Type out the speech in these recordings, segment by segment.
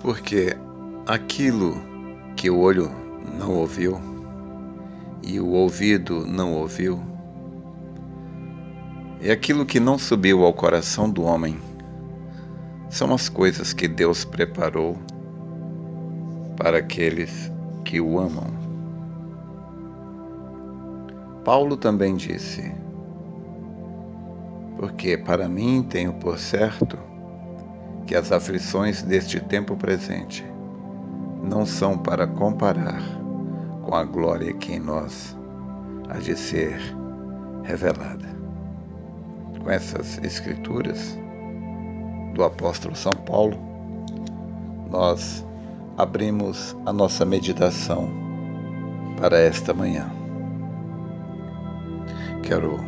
Porque aquilo que o olho não ouviu e o ouvido não ouviu, e aquilo que não subiu ao coração do homem, são as coisas que Deus preparou para aqueles que o amam. Paulo também disse: porque para mim tenho por certo que as aflições deste tempo presente não são para comparar com a glória que em nós há de ser revelada. Com essas escrituras do apóstolo São Paulo, nós abrimos a nossa meditação para esta manhã. Quero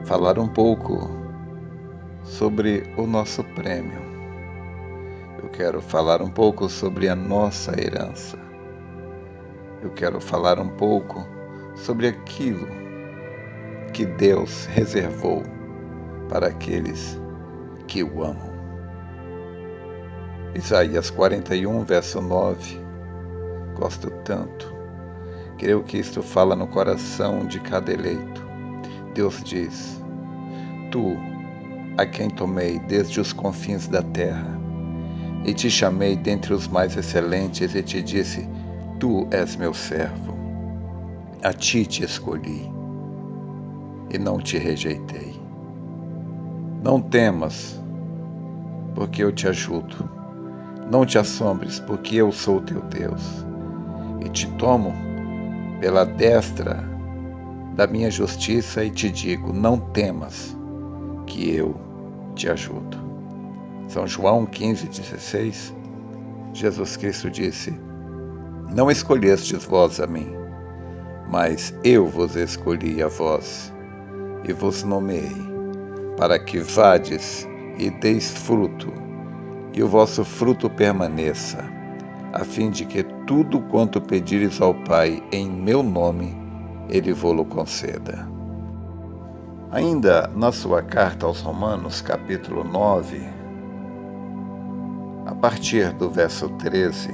falar um pouco sobre o nosso prêmio. Eu quero falar um pouco sobre a nossa herança. Eu quero falar um pouco sobre aquilo que Deus reservou para aqueles que o amam. Isaías 41, verso 9. Gosto tanto. Creio que isto fala no coração de cada eleito. Deus diz: Tu, a quem tomei desde os confins da terra, e te chamei dentre os mais excelentes, e te disse: Tu és meu servo. A ti te escolhi, e não te rejeitei. Não temas, porque eu te ajudo. Não te assombres, porque eu sou teu Deus, e te tomo pela destra da minha justiça e te digo: não temas, que eu te ajudo. São João 15,16, Jesus Cristo disse: não escolhestes vós a mim, mas eu vos escolhi a vós, e vos nomeei, para que vades e deis fruto, e o vosso fruto permaneça, a fim de que tudo quanto pedires ao Pai em meu nome, Ele vô-lo conceda. Ainda na sua carta aos Romanos, capítulo 9, a partir do verso 13,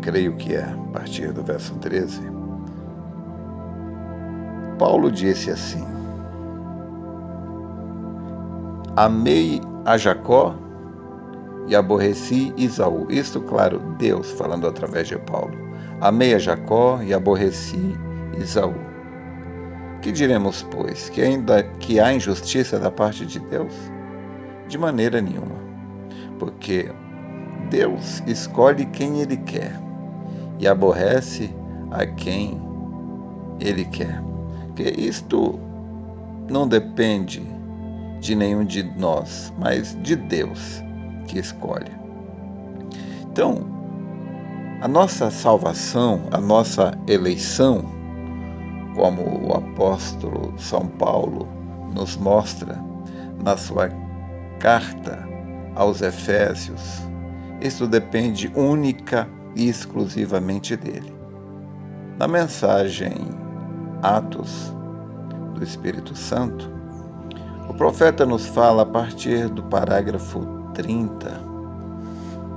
creio que é a partir do verso 13, Paulo disse assim: amei a Jacó e aborreci Esaú. Isto, claro, Deus falando através de Paulo. Amei a Jacó e aborreci Esaú. Que diremos, pois? Que há injustiça da parte de Deus? De maneira nenhuma. Porque Deus escolhe quem Ele quer e aborrece a quem Ele quer. Porque isto não depende de nenhum de nós, mas de Deus que escolhe. Então, a nossa salvação, a nossa eleição, como o apóstolo São Paulo nos mostra na sua carta aos Efésios, isso depende única e exclusivamente dele. Na mensagem Atos do Espírito Santo, o profeta nos fala a partir do parágrafo 30.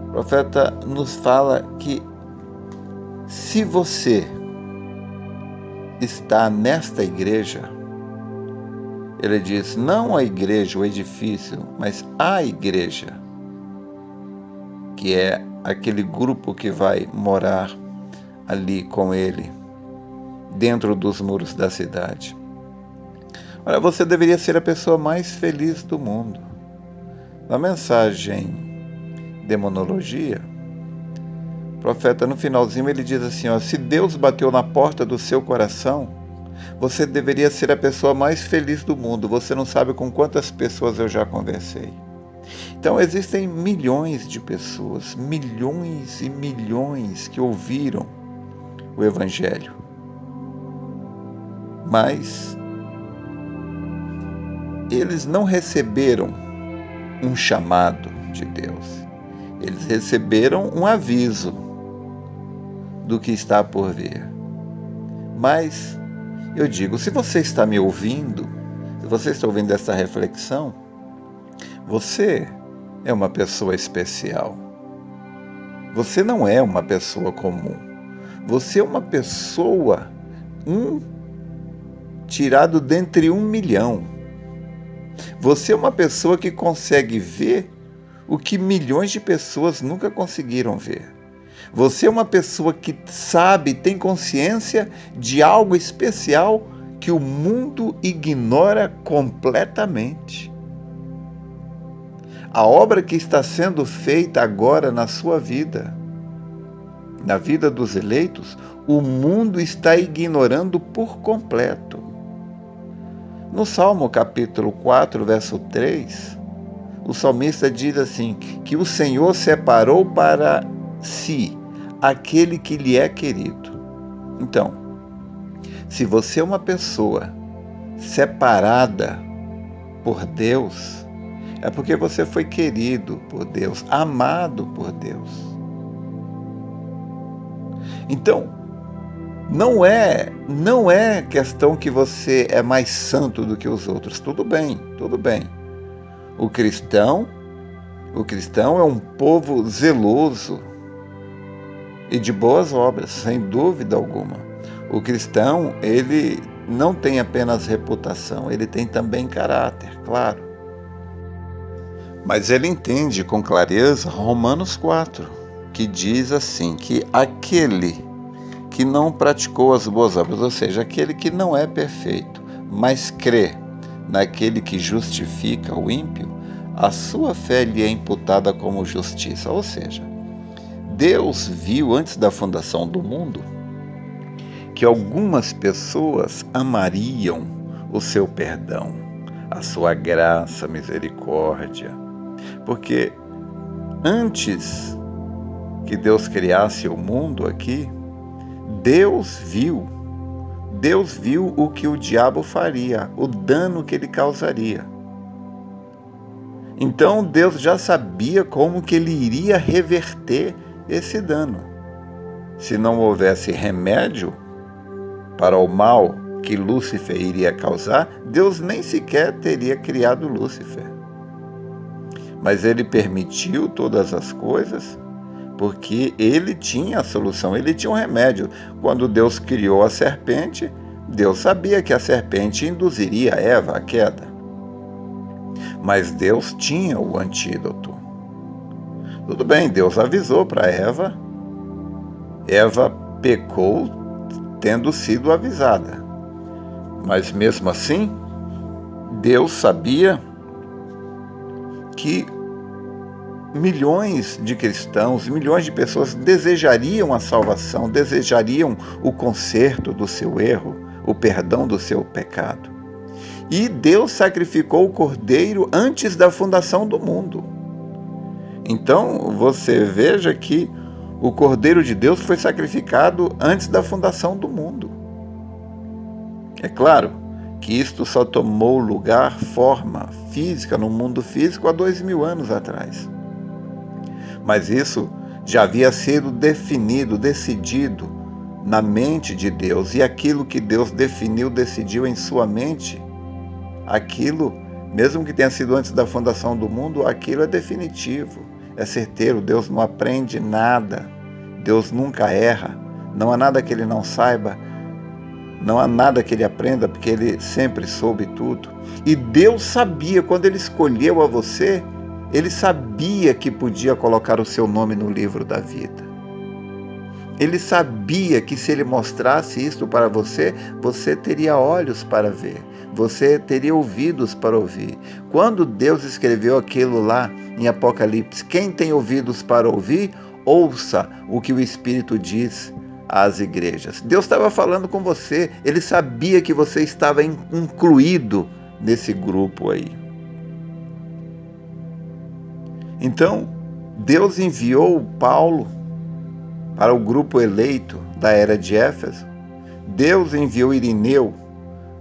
O profeta nos fala que se você está nesta igreja, ele diz, não a igreja, o edifício, mas a igreja, que é aquele grupo que vai morar ali com ele, dentro dos muros da cidade. Olha, você deveria ser a pessoa mais feliz do mundo. Na mensagem Demonologia, o profeta no finalzinho ele diz assim, se Deus bateu na porta do seu coração, você deveria ser a pessoa mais feliz do mundo. Você não sabe com quantas pessoas eu já conversei. Então existem milhões de pessoas, milhões e milhões que ouviram o Evangelho. Mas eles não receberam um chamado de Deus. Eles receberam um aviso do que está por vir. Mas eu digo, se você está me ouvindo, se você está ouvindo essa reflexão, você é uma pessoa especial. Você não é uma pessoa comum. Você é uma pessoa, tirado dentre 1 milhão. Você é uma pessoa que consegue ver o que milhões de pessoas nunca conseguiram ver. Você é uma pessoa que sabe, tem consciência de algo especial que o mundo ignora completamente. A obra que está sendo feita agora na sua vida, na vida dos eleitos, o mundo está ignorando por completo. No Salmo capítulo 4, verso 3, o salmista diz assim, que o Senhor separou para si aquele que lhe é querido. Então, se você é uma pessoa separada por Deus, é porque você foi querido por Deus, amado por Deus. Então, não é questão que você é mais santo do que os outros. Tudo bem, tudo bem. O cristão é um povo zeloso e de boas obras, sem dúvida alguma. O cristão, ele não tem apenas reputação, ele tem também caráter, claro. Mas ele entende com clareza Romanos 4, que diz assim, que aquele que não praticou as boas obras, ou seja, aquele que não é perfeito, mas crê naquele que justifica o ímpio, a sua fé lhe é imputada como justiça. Ou seja, Deus viu antes da fundação do mundo que algumas pessoas amariam o seu perdão, a sua graça, misericórdia, porque antes que Deus criasse o mundo aqui, Deus viu o que o diabo faria, o dano que ele causaria. Então Deus já sabia como que ele iria reverter esse dano. Se não houvesse remédio para o mal que Lúcifer iria causar, Deus nem sequer teria criado Lúcifer. Mas ele permitiu todas as coisas porque ele tinha a solução, ele tinha um remédio. Quando Deus criou a serpente, Deus sabia que a serpente induziria Eva à queda. Mas Deus tinha o antídoto. Tudo bem, Deus avisou para Eva. Eva pecou tendo sido avisada. Mas mesmo assim, Deus sabia que milhões de cristãos, milhões de pessoas desejariam a salvação, desejariam o conserto do seu erro, o perdão do seu pecado. E Deus sacrificou o Cordeiro antes da fundação do mundo. Então, você veja que o Cordeiro de Deus foi sacrificado antes da fundação do mundo. É claro que isto só tomou lugar, forma física, no mundo físico, há 2000 anos atrás. Mas isso já havia sido definido, decidido na mente de Deus. E aquilo que Deus definiu, decidiu em sua mente, aquilo, mesmo que tenha sido antes da fundação do mundo, aquilo é definitivo, é certeiro. Deus não aprende nada, Deus nunca erra, não há nada que ele não saiba, não há nada que ele aprenda, porque ele sempre soube tudo. E Deus sabia, quando ele escolheu a você, ele sabia que podia colocar o seu nome no livro da vida. Ele sabia que se ele mostrasse isso para você, você teria olhos para ver, você teria ouvidos para ouvir. Quando Deus escreveu aquilo lá em Apocalipse, quem tem ouvidos para ouvir, ouça o que o Espírito diz às igrejas. Deus estava falando com você, ele sabia que você estava incluído nesse grupo aí. Então, Deus enviou Paulo para o grupo eleito da era de Éfeso. Deus enviou Irineu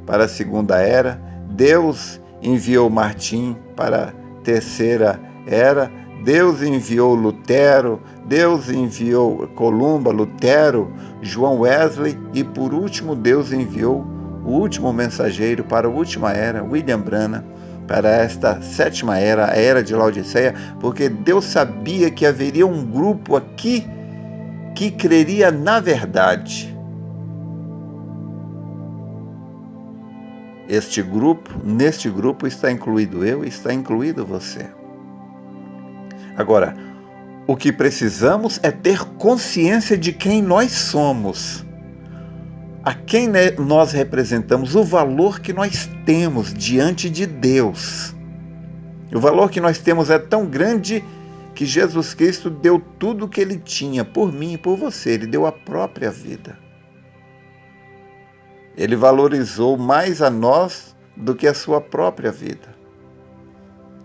para a segunda era. Deus enviou Martim para a terceira era. Deus enviou Lutero. Deus enviou Columba, Lutero, João Wesley. E por último, Deus enviou o último mensageiro para a última era, William Branham. para esta sétima era, a era de Laodiceia, porque Deus sabia que haveria um grupo aqui que creria na verdade. Neste grupo está incluído eu e está incluído você. Agora, o que precisamos é ter consciência de quem nós somos, a quem nós representamos, o valor que nós temos diante de Deus. O valor que nós temos é tão grande que Jesus Cristo deu tudo o que Ele tinha por mim e por você. Ele deu a própria vida. Ele valorizou mais a nós do que a sua própria vida.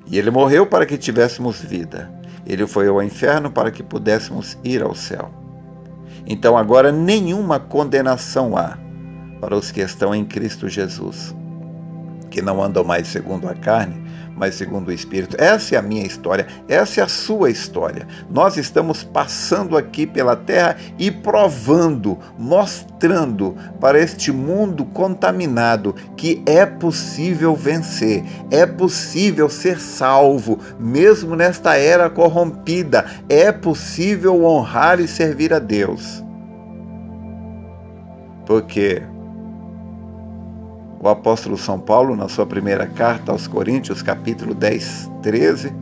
E Ele morreu para que tivéssemos vida. Ele foi ao inferno para que pudéssemos ir ao céu. Então agora nenhuma condenação há para os que estão em Cristo Jesus, que não andam mais segundo a carne, mas segundo o Espírito. Essa é a minha história, essa é a sua história. Nós estamos passando aqui pela terra e provando, mostrando para este mundo contaminado que é possível vencer, é possível ser salvo, mesmo nesta era corrompida, é possível honrar e servir a Deus. Porque o apóstolo São Paulo, na sua primeira carta aos Coríntios, capítulo 10, 13,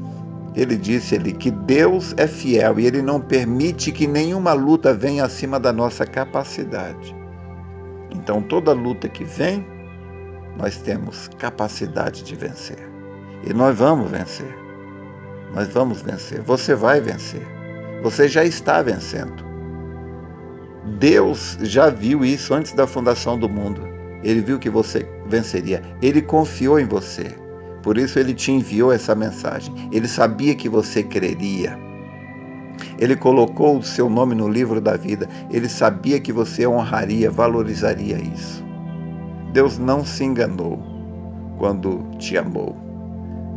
ele disse que Deus é fiel e Ele não permite que nenhuma luta venha acima da nossa capacidade. Então, toda luta que vem, nós temos capacidade de vencer. E nós vamos vencer. Nós vamos vencer. Você vai vencer. Você já está vencendo. Deus já viu isso antes da fundação do mundo. Ele viu que você venceria. Ele confiou em você. Por isso Ele te enviou essa mensagem. Ele sabia que você creria. Ele colocou o seu nome no livro da vida. Ele sabia que você honraria, valorizaria isso. Deus não se enganou quando te amou.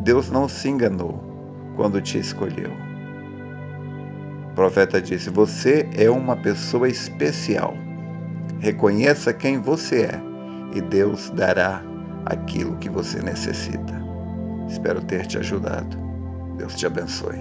Deus não se enganou quando te escolheu. O profeta disse: você é uma pessoa especial. Reconheça quem você é. E Deus dará aquilo que você necessita. Espero ter te ajudado. Deus te abençoe.